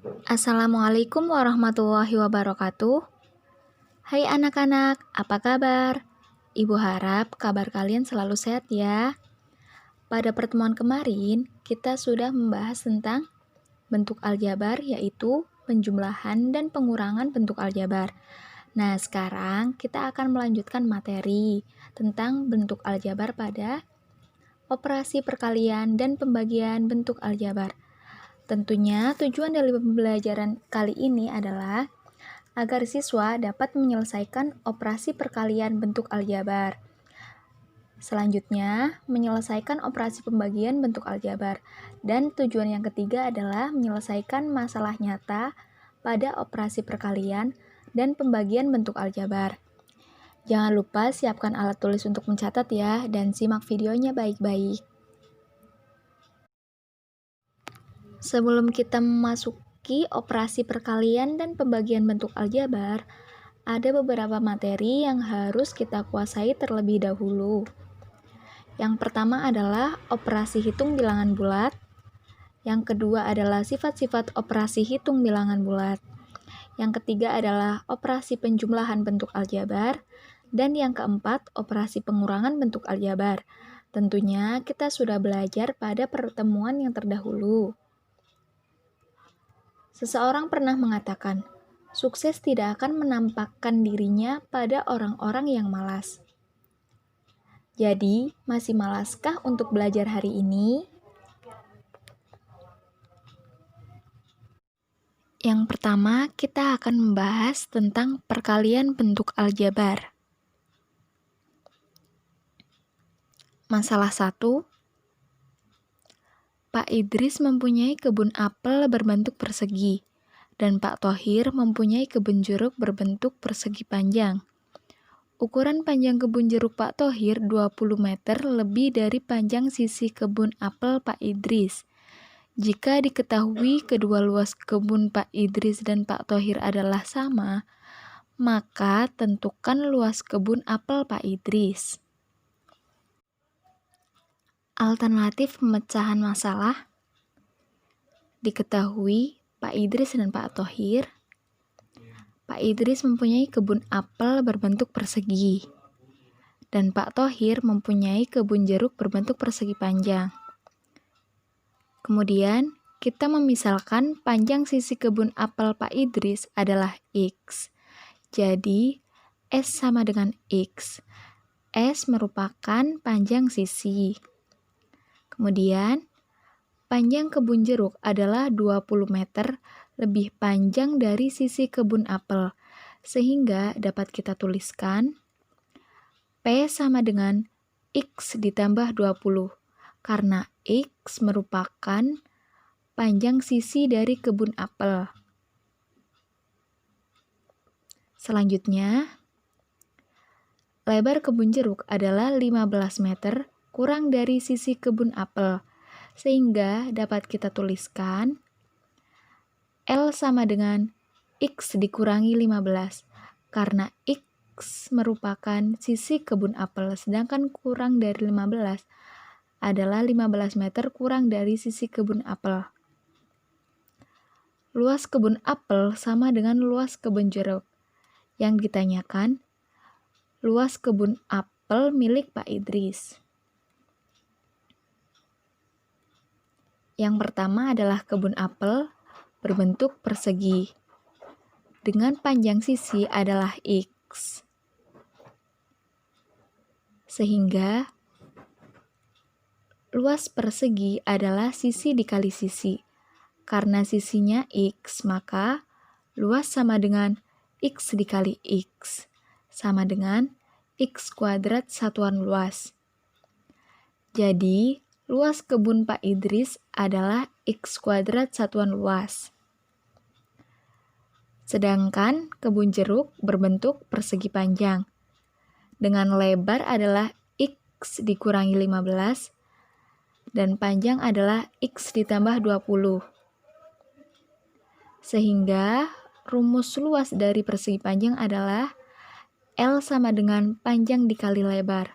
Assalamualaikum warahmatullahi wabarakatuh. Hai anak-anak, apa kabar? Ibu harap kabar kalian selalu sehat ya. Pada pertemuan kemarin, kita sudah membahas tentang bentuk aljabar, yaitu penjumlahan dan pengurangan bentuk aljabar. Nah, sekarang kita akan melanjutkan materi tentang bentuk aljabar pada operasi perkalian dan pembagian bentuk aljabar. Tentunya tujuan dari pembelajaran kali ini adalah agar siswa dapat menyelesaikan operasi perkalian bentuk aljabar. Selanjutnya, menyelesaikan operasi pembagian bentuk aljabar. Dan tujuan yang ketiga adalah menyelesaikan masalah nyata pada operasi perkalian dan pembagian bentuk aljabar. Jangan lupa siapkan alat tulis untuk mencatat ya, dan simak videonya baik-baik. Sebelum kita memasuki operasi perkalian dan pembagian bentuk aljabar, ada beberapa materi yang harus kita kuasai terlebih dahulu. Yang pertama adalah operasi hitung bilangan bulat. Yang kedua adalah sifat-sifat operasi hitung bilangan bulat. Yang ketiga adalah operasi penjumlahan bentuk aljabar. Dan yang keempat, operasi pengurangan bentuk aljabar. Tentunya kita sudah belajar pada pertemuan yang terdahulu. Seseorang pernah mengatakan, sukses tidak akan menampakkan dirinya pada orang-orang yang malas. Jadi, masih malaskah untuk belajar hari ini? Yang pertama, kita akan membahas tentang perkalian bentuk aljabar. Masalah 1. Pak Idris mempunyai kebun apel berbentuk persegi, dan Pak Thohir mempunyai kebun jeruk berbentuk persegi panjang. Ukuran panjang kebun jeruk Pak Thohir 20 meter lebih dari panjang sisi kebun apel Pak Idris. Jika diketahui kedua luas kebun Pak Idris dan Pak Thohir adalah sama, maka tentukan luas kebun apel Pak Idris. Alternatif pemecahan masalah. Diketahui Pak Idris dan Pak Thohir. Pak Idris mempunyai kebun apel berbentuk persegi, dan Pak Thohir mempunyai kebun jeruk berbentuk persegi panjang. Kemudian, kita memisalkan panjang sisi kebun apel Pak Idris adalah X. Jadi, S sama dengan X. S merupakan panjang sisi. Kemudian, panjang kebun jeruk adalah 20 meter lebih panjang dari sisi kebun apel, sehingga dapat kita tuliskan P sama dengan X ditambah 20, karena X merupakan panjang sisi dari kebun apel. Selanjutnya, lebar kebun jeruk adalah 15 meter kurang dari sisi kebun apel, sehingga dapat kita tuliskan L sama dengan X dikurangi 15, karena X merupakan sisi kebun apel, sedangkan kurang dari 15 adalah 15 meter kurang dari sisi kebun apel. Luas kebun apel sama dengan luas kebun jeruk. Yang ditanyakan, luas kebun apel milik Pak Idris. Yang pertama adalah kebun apel berbentuk persegi, dengan panjang sisi adalah X. Sehingga luas persegi adalah sisi dikali sisi. Karena sisinya X, maka luas sama dengan X dikali X, sama dengan X kuadrat satuan luas. Jadi, luas kebun Pak Idris adalah X kuadrat satuan luas. Sedangkan kebun jeruk berbentuk persegi panjang, dengan lebar adalah X dikurangi 15, dan panjang adalah X ditambah 20. Sehingga rumus luas dari persegi panjang adalah L sama dengan panjang dikali lebar.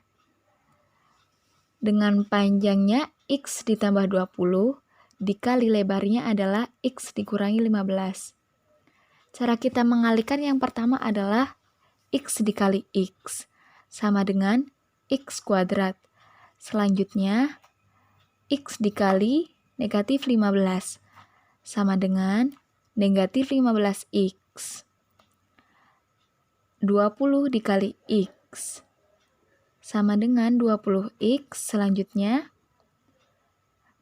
Dengan panjangnya X ditambah 20 dikali lebarnya adalah X dikurangi 15. Cara kita mengalihkan yang pertama adalah X dikali X, sama dengan X kuadrat. Selanjutnya, X dikali negatif 15, sama dengan negatif 15X. 20 dikali X, sama dengan 20X. Selanjutnya,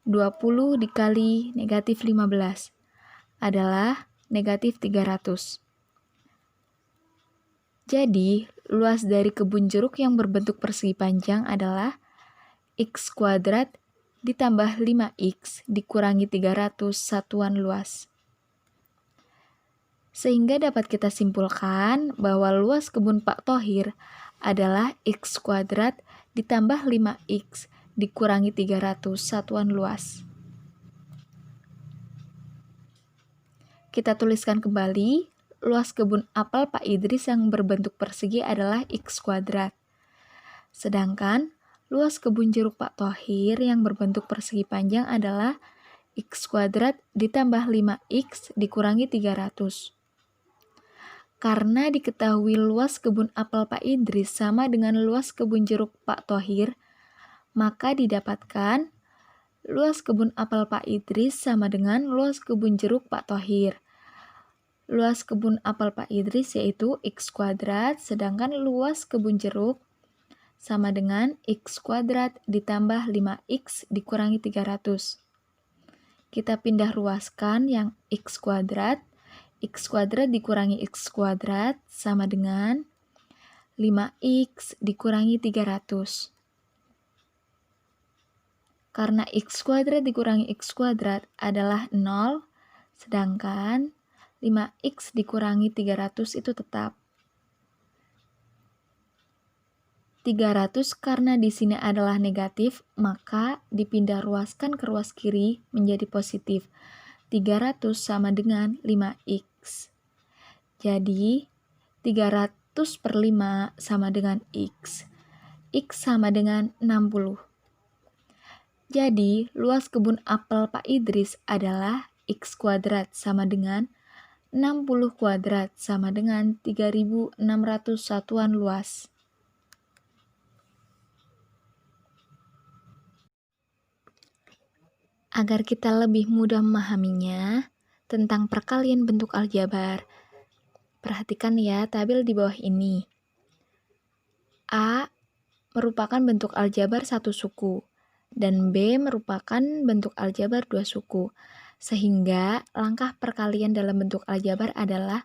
20 dikali negatif 15 adalah negatif 300. Jadi, luas dari kebun jeruk yang berbentuk persegi panjang adalah X kuadrat ditambah 5X dikurangi 300 satuan luas. Sehingga dapat kita simpulkan bahwa luas kebun Pak Thohir adalah X kuadrat ditambah 5X dikurangi 300 satuan luas. Kita tuliskan kembali, luas kebun apel Pak Idris yang berbentuk persegi adalah X kuadrat. Sedangkan luas kebun jeruk Pak Thohir yang berbentuk persegi panjang adalah X kuadrat ditambah 5X dikurangi 300. Karena diketahui luas kebun apel Pak Idris sama dengan luas kebun jeruk Pak Thohir, maka didapatkan luas kebun apel Pak Idris sama dengan luas kebun jeruk Pak Thohir. Luas kebun apel Pak Idris yaitu X kuadrat, sedangkan luas kebun jeruk sama dengan X kuadrat ditambah 5X dikurangi 300. Kita pindah ruaskan yang X kuadrat dikurangi X kuadrat sama dengan 5X dikurangi 300. Karena X kuadrat dikurangi X kuadrat adalah 0, sedangkan 5X dikurangi 300 itu tetap. 300 karena di sini adalah negatif, maka dipindah ruaskan ke ruas kiri menjadi positif. 300 sama dengan 5X. Jadi, 300 per 5 sama dengan X. X sama dengan 60. Jadi, luas kebun apel Pak Idris adalah X kuadrat sama dengan 60 kuadrat sama dengan 3.600 satuan luas. Agar kita lebih mudah memahaminya tentang perkalian bentuk aljabar, perhatikan ya tabel di bawah ini. A merupakan bentuk aljabar satu suku, dan B merupakan bentuk aljabar dua suku. Sehingga langkah perkalian dalam bentuk aljabar adalah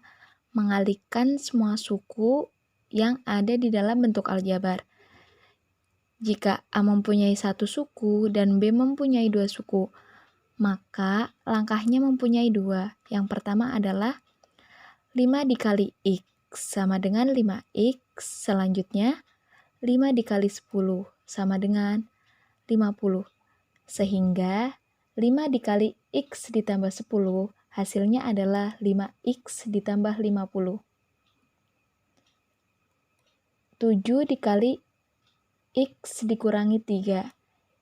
mengalihkan semua suku yang ada di dalam bentuk aljabar. Jika A mempunyai satu suku dan B mempunyai dua suku, maka langkahnya mempunyai dua. Yang pertama adalah 5 dikali X sama dengan 5X. Selanjutnya 5 dikali 10 sama dengan 50. Sehingga 5 dikali X ditambah 10 hasilnya adalah 5X ditambah 50. 7 dikali X dikurangi 3.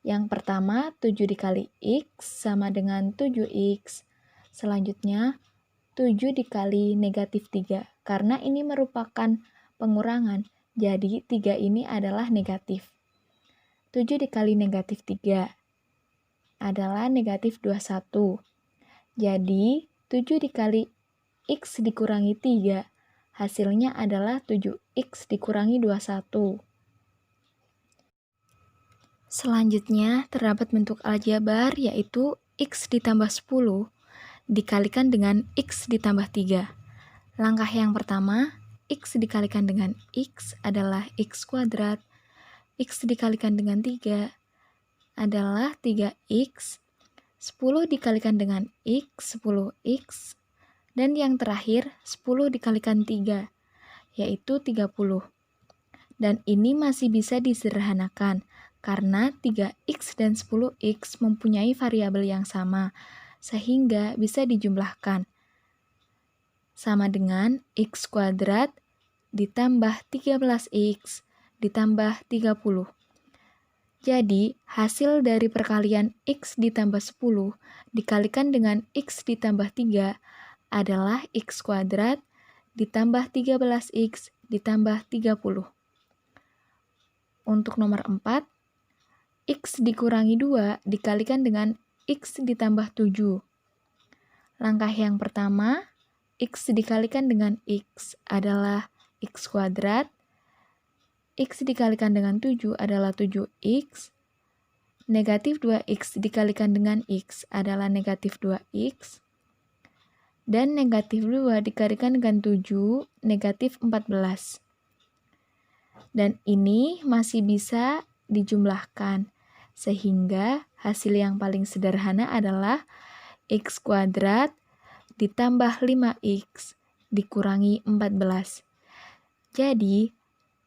Yang pertama 7 dikali X sama dengan 7X. Selanjutnya 7 dikali negatif 3. Karena ini merupakan pengurangan, jadi 3 ini adalah negatif. 7 dikali negatif 3 adalah negatif 21. Jadi 7 dikali X dikurangi 3 hasilnya adalah 7X dikurangi 21. Selanjutnya terdapat bentuk aljabar yaitu X ditambah 10 dikalikan dengan X ditambah 3. Langkah yang pertama, X dikalikan dengan X adalah X kuadrat. X dikalikan dengan 3 adalah 3X. 10 dikalikan dengan X, 10X. Dan yang terakhir, 10 dikalikan 3, yaitu 30. Dan ini masih bisa disederhanakan, karena 3X dan 10X mempunyai variabel yang sama, sehingga bisa dijumlahkan. Sama dengan X kuadrat ditambah 13X ditambah 30. Jadi, hasil dari perkalian X ditambah 10 dikalikan dengan X ditambah 3 adalah X kuadrat ditambah 13X ditambah 30. Untuk nomor 4, X dikurangi 2 dikalikan dengan X ditambah 7. Langkah yang pertama, X dikalikan dengan X adalah X kuadrat. X dikalikan dengan 7 adalah 7X. Negatif 2X dikalikan dengan X adalah negatif 2X. Dan negatif 2 dikalikan dengan 7, negatif 14. Dan ini masih bisa dijumlahkan, sehingga hasil yang paling sederhana adalah X kuadrat ditambah 5X dikurangi 14. Jadi,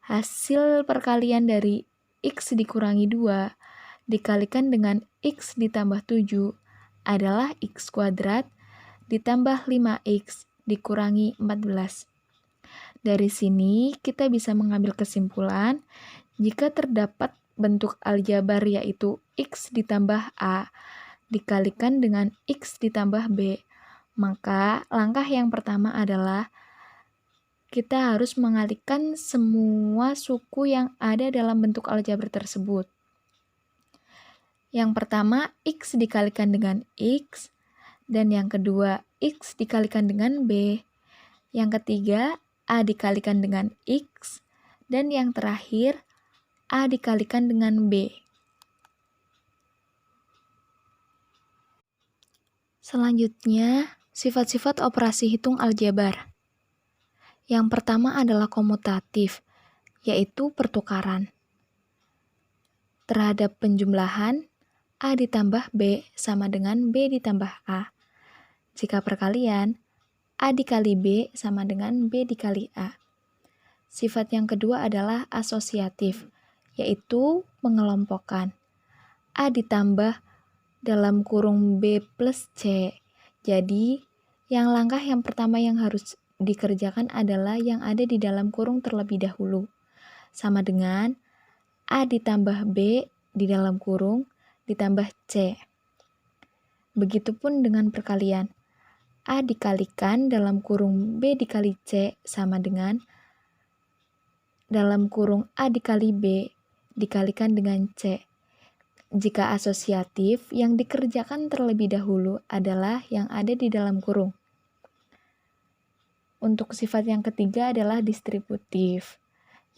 hasil perkalian dari X dikurangi 2 dikalikan dengan X ditambah 7 adalah X kuadrat ditambah 5X dikurangi 14. Dari sini kita bisa mengambil kesimpulan jika terdapat bentuk aljabar yaitu X ditambah A dikalikan dengan X ditambah B, maka langkah yang pertama adalah kita harus mengalihkan semua suku yang ada dalam bentuk aljabar tersebut. Yang pertama, X dikalikan dengan X, dan yang kedua, X dikalikan dengan B. Yang ketiga, A dikalikan dengan X, dan yang terakhir, A dikalikan dengan B. Selanjutnya, sifat-sifat operasi hitung aljabar. Yang pertama adalah komutatif, yaitu pertukaran. Terhadap penjumlahan, A ditambah B sama dengan B ditambah A. Jika perkalian, A dikali B sama dengan B dikali A. Sifat yang kedua adalah asosiatif, yaitu mengelompokkan. A ditambah dalam kurung B plus C. Jadi, langkah yang pertama yang harus dikerjakan adalah yang ada di dalam kurung terlebih dahulu. Sama dengan A ditambah B di dalam kurung ditambah C. Begitupun dengan perkalian. A dikalikan dalam kurung B dikali C sama dengan dalam kurung A dikali B dikalikan dengan C. Jika asosiatif, yang dikerjakan terlebih dahulu adalah yang ada di dalam kurung. Untuk sifat yang ketiga adalah distributif,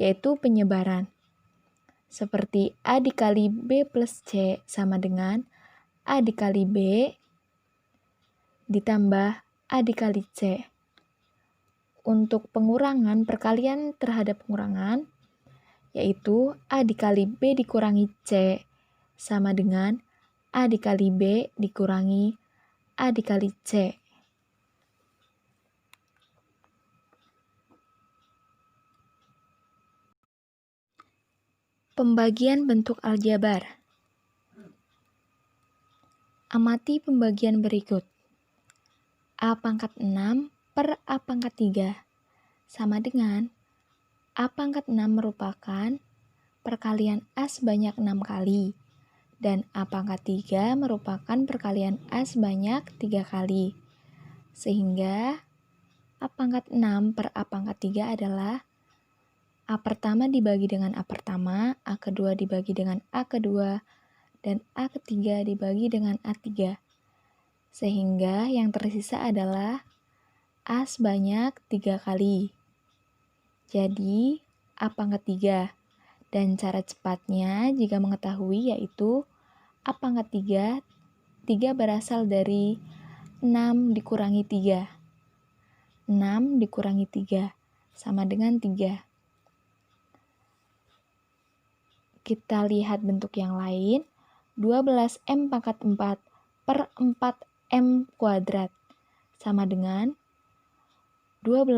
yaitu penyebaran. Seperti A dikali B plus C sama dengan A dikali B ditambah A dikali C. Untuk pengurangan, perkalian terhadap pengurangan, yaitu A dikali B dikurangi C sama dengan A dikali B dikurangi A dikali C. Pembagian bentuk aljabar. Amati pembagian berikut. A pangkat 6 per A pangkat 3 sama dengan A pangkat 6 merupakan perkalian A sebanyak 6 kali dan A pangkat 3 merupakan perkalian A sebanyak 3 kali. Sehingga A pangkat 6 per A pangkat 3 adalah A pertama dibagi dengan A pertama, A kedua dibagi dengan A kedua, dan A ketiga dibagi dengan A3. Sehingga yang tersisa adalah A sebanyak 3 kali. Jadi, A pangkat 3. Dan cara cepatnya jika mengetahui yaitu A pangkat 3, 3 berasal dari 6 dikurangi 3. 6 dikurangi 3 sama dengan 3. Kita lihat bentuk yang lain, 12M pangkat 4 per 4M kuadrat sama dengan 12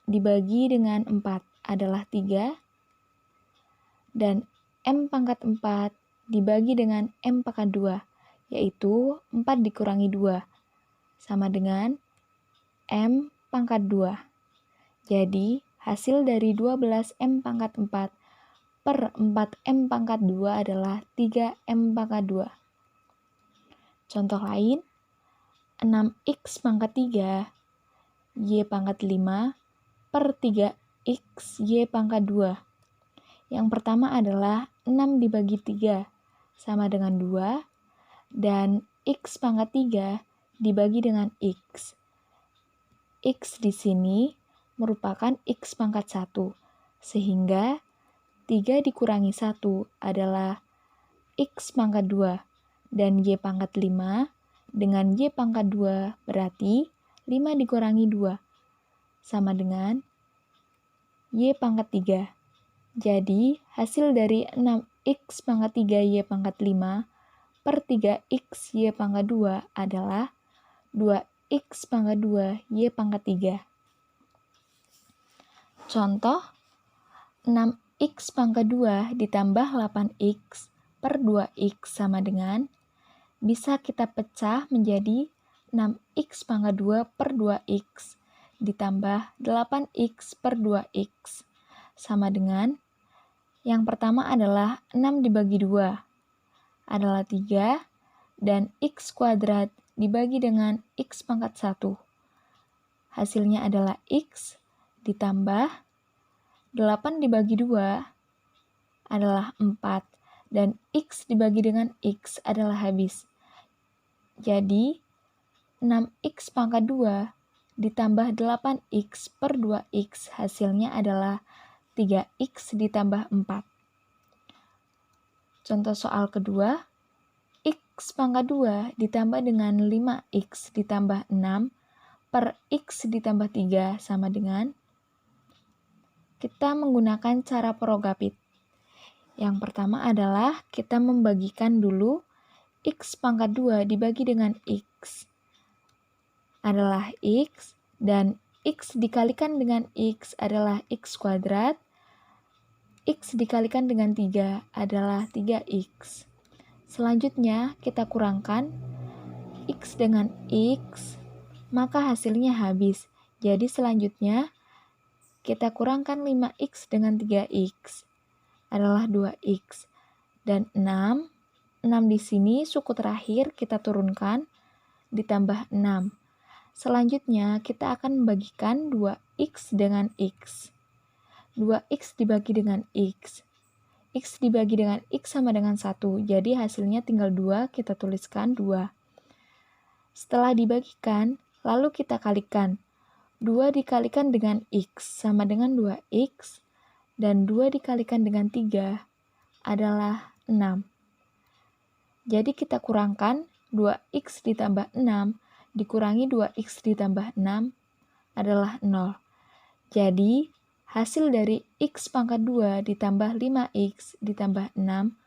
dibagi dengan 4 adalah 3 dan M pangkat 4 dibagi dengan M pangkat 2 yaitu 4 dikurangi 2 sama dengan M pangkat 2. Jadi hasil dari 12M pangkat 4 per 4M pangkat 2 adalah 3M pangkat 2. Contoh lain, 6X pangkat 3 Y pangkat 5 per 3X Y pangkat 2. Yang pertama adalah 6 dibagi 3 sama dengan 2, dan X pangkat 3 dibagi dengan X. X di sini merupakan X pangkat 1, sehingga 3 dikurangi 1 adalah X pangkat 2, dan Y pangkat 5 dengan Y pangkat 2 berarti 5 dikurangi 2 sama dengan Y pangkat 3. Jadi hasil dari 6X pangkat 3 Y pangkat 5 per 3X Y pangkat 2 adalah 2X pangkat 2 Y pangkat 3. Contoh, 6X pangkat 2 ditambah 8X per 2X sama dengan, bisa kita pecah menjadi 6X pangkat 2 per 2X ditambah 8X per 2X sama dengan, yang pertama adalah 6 dibagi 2 adalah 3, dan X kuadrat dibagi dengan X pangkat 1. Hasilnya adalah X ditambah 8 dibagi 2 adalah 4, dan X dibagi dengan X adalah habis. Jadi, 6X pangkat 2 ditambah 8X per 2X hasilnya adalah 3X ditambah 4. Contoh soal kedua, X pangkat 2 ditambah dengan 5X ditambah 6 per X ditambah 3 sama dengan, kita menggunakan cara Prokapit. Yang pertama adalah kita membagikan dulu X pangkat 2 dibagi dengan X adalah X, dan X dikalikan dengan X adalah X kuadrat, X dikalikan dengan 3 adalah 3X. Selanjutnya kita kurangkan X dengan X, maka hasilnya habis. Jadi selanjutnya kita kurangkan 5X dengan 3X adalah 2X, dan 6 di sini suku terakhir kita turunkan ditambah 6. Selanjutnya kita akan membagikan 2X dengan X. 2X dibagi dengan X. X dibagi dengan X sama dengan 1. Jadi hasilnya tinggal 2, kita tuliskan 2. Setelah dibagikan, lalu kita kalikan. 2 dikalikan dengan X sama dengan 2X, dan 2 dikalikan dengan 3 adalah 6. Jadi kita kurangkan 2X ditambah 6 dikurangi 2X ditambah 6 adalah 0. Jadi, hasil dari X pangkat 2 ditambah 5X ditambah 6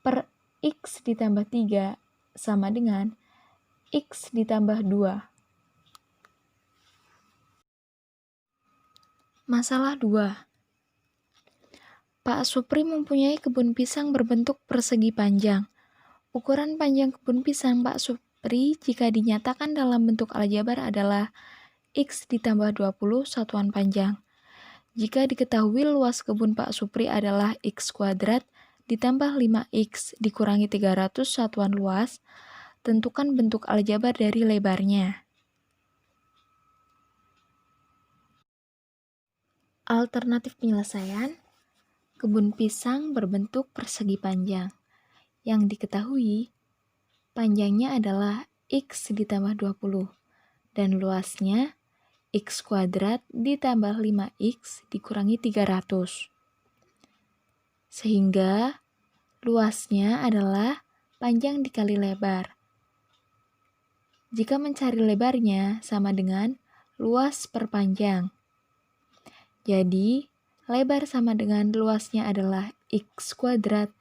per X ditambah 3 sama dengan X ditambah 2. Masalah 2. Pak Supri mempunyai kebun pisang berbentuk persegi panjang. Ukuran panjang kebun pisang Pak Supri jika dinyatakan dalam bentuk aljabar adalah X ditambah 20 satuan panjang. Jika diketahui luas kebun Pak Supri adalah X kuadrat ditambah 5X dikurangi 300 satuan luas, tentukan bentuk aljabar dari lebarnya. Alternatif penyelesaian, kebun pisang berbentuk persegi panjang. Yang diketahui, panjangnya adalah X ditambah 20, dan luasnya X kuadrat ditambah 5X dikurangi 300. Sehingga luasnya adalah panjang dikali lebar. Jika mencari lebarnya sama dengan luas per panjang. Jadi, lebar sama dengan luasnya adalah X kuadrat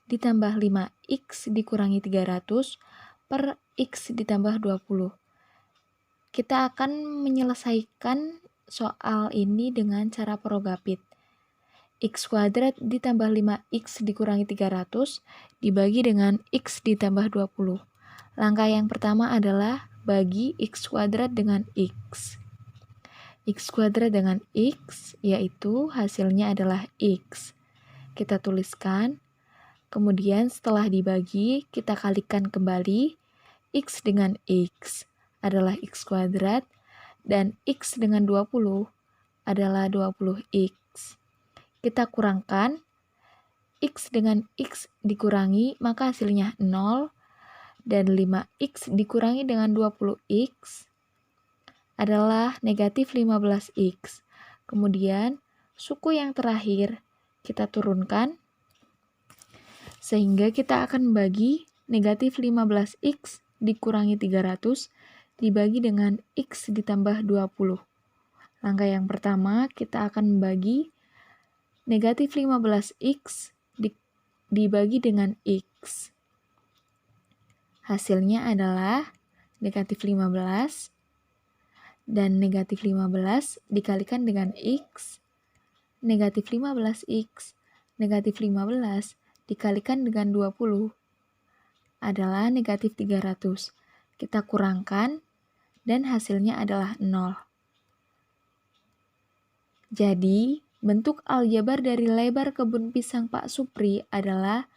ditambah 5X dikurangi 300 per X ditambah 20. Kita akan menyelesaikan soal ini dengan cara Prokapit. X kuadrat ditambah 5X dikurangi 300 dibagi dengan X ditambah 20. Langkah yang pertama adalah bagi X kuadrat dengan X. X kuadrat dengan X, yaitu hasilnya adalah X. kita tuliskan. Kemudian setelah dibagi, kita kalikan kembali. X dengan X adalah X kuadrat, dan X dengan 20 adalah 20X. Kita kurangkan, X dengan X dikurangi, maka hasilnya 0, dan 5X dikurangi dengan 20X adalah negatif 15X. Kemudian, suku yang terakhir kita turunkan, sehingga kita akan membagi negatif 15X dikurangi 300 dibagi dengan X ditambah 20. Langkah yang pertama, kita akan membagi negatif 15X dibagi dengan X. Hasilnya adalah negatif 15, dan negatif 15 dikalikan dengan X, negatif 15X, negatif 15 dikalikan dengan 20 adalah negatif 300. Kita kurangkan, dan hasilnya adalah 0. Jadi, bentuk aljabar dari lebar kebun pisang Pak Supri adalah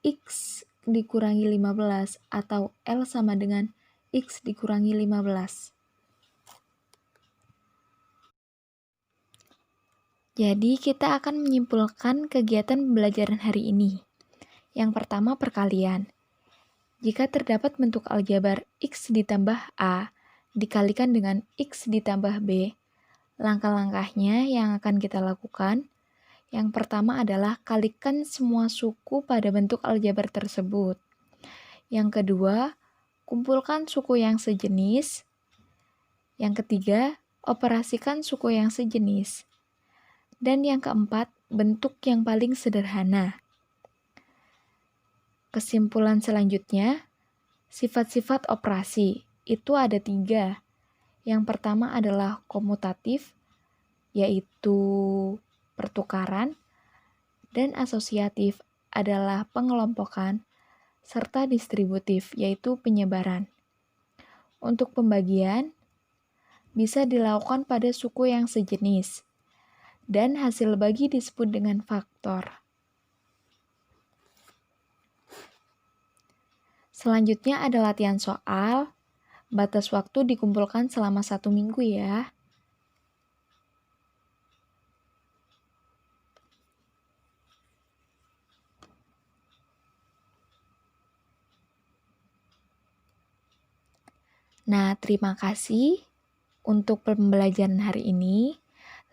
X dikurangi 15 atau L sama dengan X dikurangi 15. Jadi, kita akan menyimpulkan kegiatan pembelajaran hari ini. Yang pertama, perkalian. Jika terdapat bentuk aljabar X ditambah A dikalikan dengan X ditambah B, langkah-langkahnya yang akan kita lakukan, yang pertama adalah kalikan semua suku pada bentuk aljabar tersebut. Yang kedua, kumpulkan suku yang sejenis. Yang ketiga, operasikan suku yang sejenis. Dan yang keempat, bentuk yang paling sederhana. Kesimpulan selanjutnya, sifat-sifat operasi itu ada 3. Yang pertama adalah komutatif, yaitu pertukaran, dan asosiatif adalah pengelompokan, serta distributif, yaitu penyebaran. Untuk pembagian, bisa dilakukan pada suku yang sejenis, dan hasil bagi disebut dengan faktor. Selanjutnya ada latihan soal, batas waktu dikumpulkan selama 1 minggu ya. Nah, terima kasih untuk pembelajaran hari ini.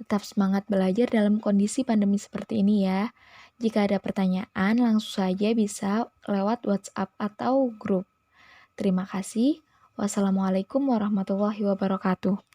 Tetap semangat belajar dalam kondisi pandemi seperti ini ya. Jika ada pertanyaan, langsung saja bisa lewat WhatsApp atau grup. Terima kasih. Wassalamualaikum warahmatullahi wabarakatuh.